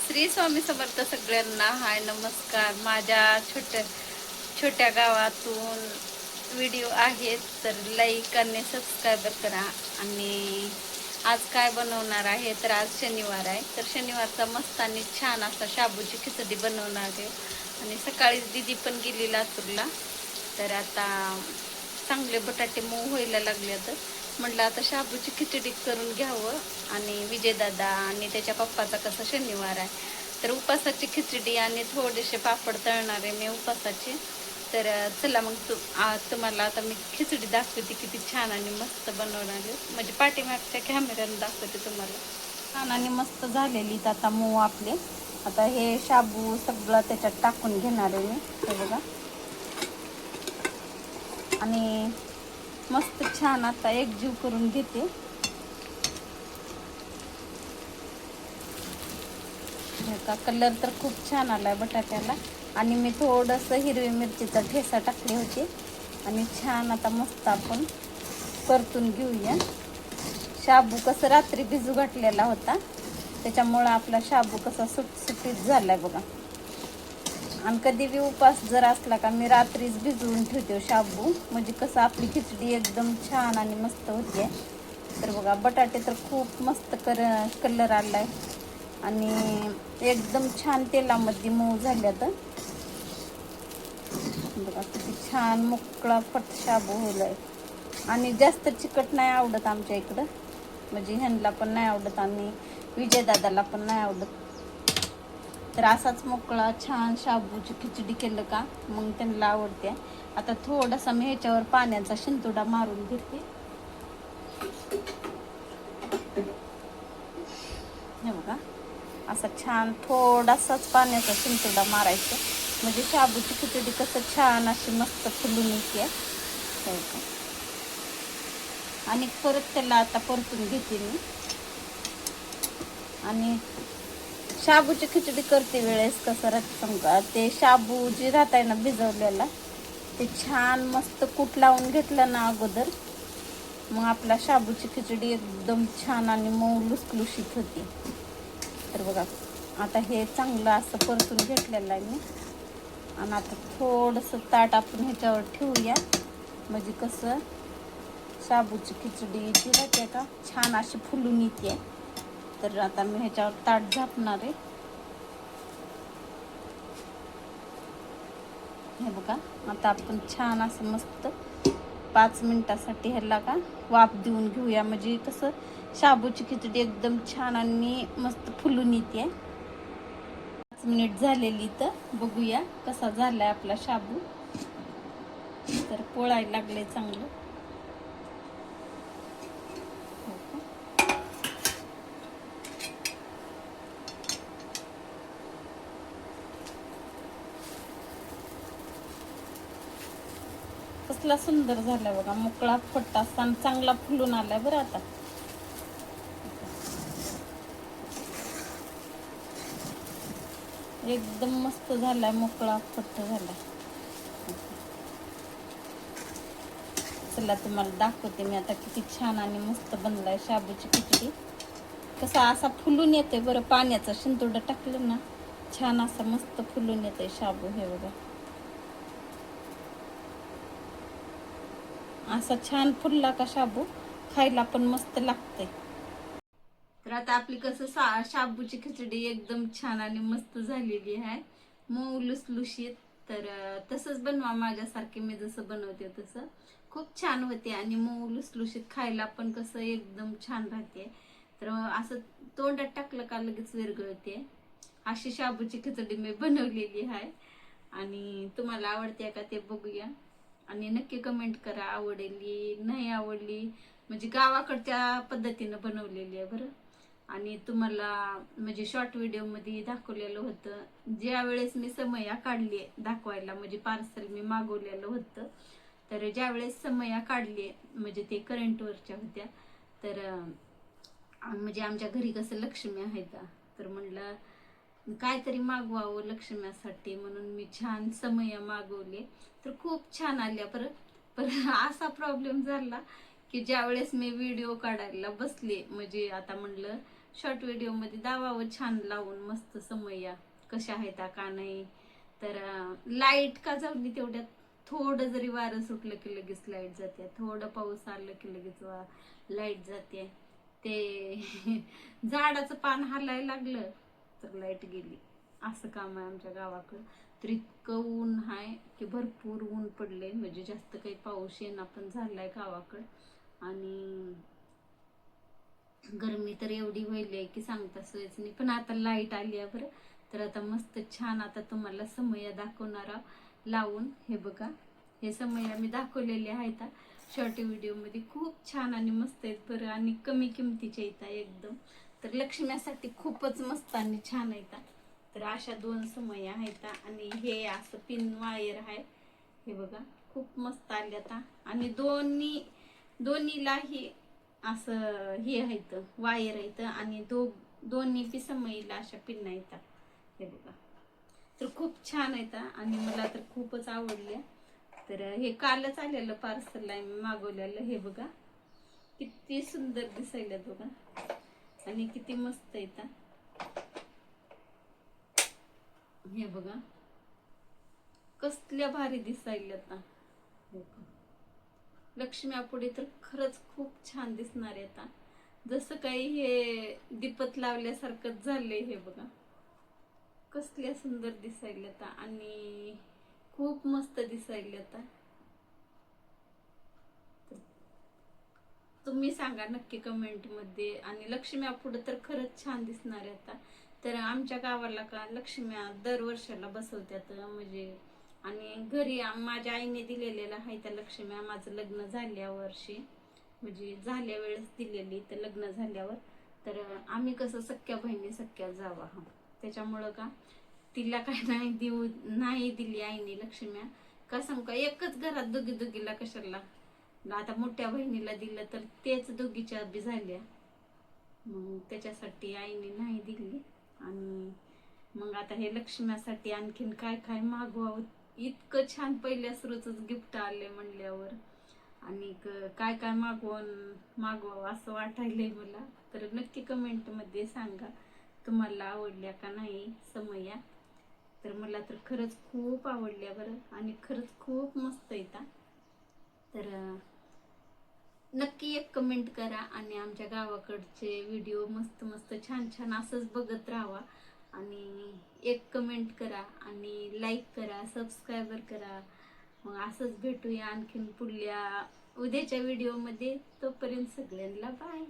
श्री स्वामी समर्थ सगळ्यांना. हाय, नमस्कार. माझ्या छोट्या गावातून व्हिडिओ आहेत, तर लाईक आणि सबस्क्राईबर करा. आणि आज काय बनवणार आहे, तर आज शनिवार आहे, तर शनिवारचा मस्त आणि छान असा शाबूची खिचडी बनवणार आहे. आणि सकाळीच दीदी पण गेली लातूरला, तर आता चांगले बटाटे मऊ व्हायला लागले. तर म्हटलं आता शाबूची खिचडी करून घ्यावं. आणि विजयदादा आणि त्याच्या पप्पाचा कसा शनिवार आहे, तर उपासाची खिचडी आणि थोडेसे पापड तळणारे मी उपासाचे. तर चला मग तुम्हाला आता मी खिचडी दाखवते, किती छान आणि मस्त बनवणारी. म्हणजे पाठीमागच्या कॅमेऱ्याने दाखवते तुम्हाला. छान आणि मस्त झालेली आता मऊ आपले. आता हे शाबू सगळं त्याच्यात टाकून घेणार आहे मी, हे बघा. आणि मस्त छान आता एकजीव करून घेते. का कलर तर खूप छान आलाय बटाट्याला. आणि मी थोडंसं हिरवी मिरचीचा ठेसा टाकले होते. आणि छान आता मस्त आपण परतून घेऊया. शाबू कसं रात्री भिजू घातलेला होता, त्याच्यामुळं आपला शाबू कसा सुटसुटीत झालाय बघा. आणि कधी बी उपास जर असला का मी रात्रीच भिजवून ठेवते शाबू, म्हणजे कसं आपली खिचडी एकदम छान आणि मस्त होते. तर बघा, बटाटे तर खूप मस्त कलर आलाय आणि एकदम छान तेलामध्ये मऊ झाल्या. तर बघा किती छान मोकळा फट शाबू होईल. आणि जास्त चिकट नाही आवडत आमच्या इकडं, म्हणजे ह्यांना पण नाही आवडत आणि विजयदादाला पण नाही आवडत. तर असाच मोकळा छान शाबूची खिचडी केलं का मग त्यांना आवडते. आता थोडासा मी ह्याच्यावर पाण्याचा शिंतोडा मारून घेते. हे बघा, असा छान थोडासाच पाण्याचा शिंतोडा मारायचा, म्हणजे शाबूची खिचडी कसं छान अशी मस्त फुलून येते. आणि परत त्याला आता परतून घेते मी. आणि शाबूची खिचडी करते वेळेस कसं राहत ते शाबू जे राहत आहे ना भिजवलेला, ते छान मस्त कूट लावून घेतलं ना अगोदर, मग आपला शाबूची खिचडी एकदम छान आणि मऊ लुसलुशीत होती. तर बघा, आता हे चांगलं असं परतून घेतलेलं आहे मी. आणि आता थोडंसं ताट आपण ह्याच्यावर ठेवूया, म्हणजे कसं शाबूची खिचडी जी राहते का छान अशी फुलून येते. तर आता मी ह्याच्यावर ताट झाकणार आहे. हे बघा, आता आपण छान असं मस्त 5 मिनिटासाठी ह्याला का वाफ देऊन घेऊया, म्हणजे कसं शाबूची खिचडी एकदम छान आणि मस्त फुलून येते. 5 मिनिट झालेली, तर बघूया कसा झालाय आपला शाबू. तर पोळायला लागले चांगलं. कसला सुंदर झालाय बघा, मोकळा फट्टा चांगला फुलून आलाय बरं. आता एकदम मस्त झालाय, मोकळा फट्ट झालाय. चला तुम्हाला दाखवते मी आता किती छान आणि मस्त बनलाय शाबूची खिचडी. कसा असा फुलून येते बरं, पाण्याचा शिंतोडा टाकलं ना छान असा मस्त फुलून येते शाबू. हे बघा, असा छान फुलला का शाबू खायला पण मस्त लागते. तर आता आपली कसं शाबूची खिचडी एकदम छान आणि मस्त झालेली आहे, मऊ लुसलुशीत. तर तसंच बनवा माझ्यासारखे, मी जसं बनवते तसं खूप छान होते. आणि मऊ लुसलुशीत खायला पण कसं एकदम छान राहते. तर असं तोंडात टाकलं का लगेच विरघळते. अशी शाबूची खिचडी मी बनवलेली आहे. आणि तुम्हाला आवडते का ते बघूया. आणि नक्की कमेंट करा, आवडली नाही आवडली, म्हणजे गावाकडच्या पद्धतीनं बनवलेली आहे बरं. आणि तुम्हाला म्हणजे शॉर्ट व्हिडिओमध्ये दाखवलेलं होतं, ज्या वेळेस मी समया काढली दाखवायला, म्हणजे पार्सल मी मागवलेलं होतं. तर ज्या वेळेस समया काढली, म्हणजे ते करंटवरच्या होत्या, तर म्हणजे आमच्या घरी कसं लक्ष्मी आहेत, तर म्हणलं काहीतरी मागवावं लक्ष्म्यासाठी, म्हणून मी छान समया मागवले. तर खूप छान आल्या परत. पण असा प्रॉब्लेम झाला की ज्या वेळेस मी व्हिडिओ काढायला बसले, म्हणजे आता म्हणलं शॉर्ट व्हिडिओमध्ये दावावं छान लावून मस्त समया कशा आहेत का नाही. तर लाईट का जाऊन तेवढ्यात थोडं जरी वारं सुटलं की लगेच लाईट जाते, थोडं पाऊस आलं की लगेच लाईट जाते. ते झाडाचं पान हलायला लागलं तर लाईट गेली. असं काम आहे आमच्या गावाकडं. तर इतकं ऊन आहे की भरपूर ऊन पडले, म्हणजे जास्त काही पाऊस येणं पण झालाय गावाकडं. आणि गरमी तर एवढी व्हायली की सांगता सोयच नाही. पण आता लाईट आली आहे बरं. तर आता मस्त छान आता तुम्हाला समया दाखवणार लावून. हे बघा, हे समया मी दाखवलेले आहेत शॉर्ट व्हिडिओमध्ये. खूप छान आणि मस्त आहेत बरं, आणि कमी किमतीचे येतात एकदम. तर लक्ष्म्यासाठी खूपच मस्त आणि छान येतात. तर अशा 2 समया आहेत. आणि हे असं पिन वायर आहे. हे बघा खूप मस्त आले आता. आणि दोन्हीलाही असं हे आहेत, वायर आहेत. आणि दोन्ही बी समईला अशा पिन्ना येतात. हे बघा, तर खूप छान आहेत आणि मला तर खूपच आवडले. तर हे कालच आलेलं पार्सल आहे मी मागवलेलं. हे बघा किती सुंदर दिसायला बघा, आणि किती मस्त येतात. हे बघा कसल्या भारी दिसायला आता. लक्ष्म्यापुढे तर खरंच खूप छान दिसणार आहे आता. जसं काही हे दीपत लावल्यासारखंच झालंय. हे बघा कसल्या सुंदर दिसायला आता, आणि खूप मस्त दिसायला आता. तुम्ही सांगा नक्की कमेंट मध्ये. आणि लक्ष्म्या पुढे तर खरंच छान दिसणार आहे आता. तर आमच्या गावाला का लक्ष्म्या दरवर्षाला बसवतात म्हणजे. आणि घरी माझ्या आईने दिलेल्या आहे त्या लक्ष्म्या. माझं लग्न झाल्या वर्षी, म्हणजे झाल्या वेळेस दिलेली. तर लग्न झाल्यावर तर आम्ही कसं सख्या बहिणी सख्या जावा हा, त्याच्यामुळं का तिला काय नाही दिली आईने लक्ष्म्या. का सांगू का, एकच घरात दोघीला कशाला. आता मोठ्या बहिणीला दिलं तर तेच दोघीच्या बी झाल्या, मग त्याच्यासाठी आईने नाही दिली. आणि मग आता हे लक्ष्म्यासाठी आणखीन काय काय मागवावं. इतकं छान पहिल्या सुरूच गिफ्ट आले म्हणल्यावर, आणि काय काय मागवावं असं वाटायलंय मला. तर नक्की कमेंट मध्ये सांगा तुम्हाला आवडल्या का नाही समया. तर मला तर खरंच खूप आवडल्या बरं, आणि खरंच खूप मस्त येतात. तर नक्की एक कमेंट करा. आणि आमच्या गावाकडचे व्हिडिओ मस्त मस्त छान छान असंच बघत राहावा. आणि एक कमेंट करा, आणि लाईक करा, सबस्क्राईबर करा. मग असंच भेटूया आणखीन पुढल्या उद्याच्या व्हिडिओमध्ये. तोपर्यंत सगळ्यांना बाय.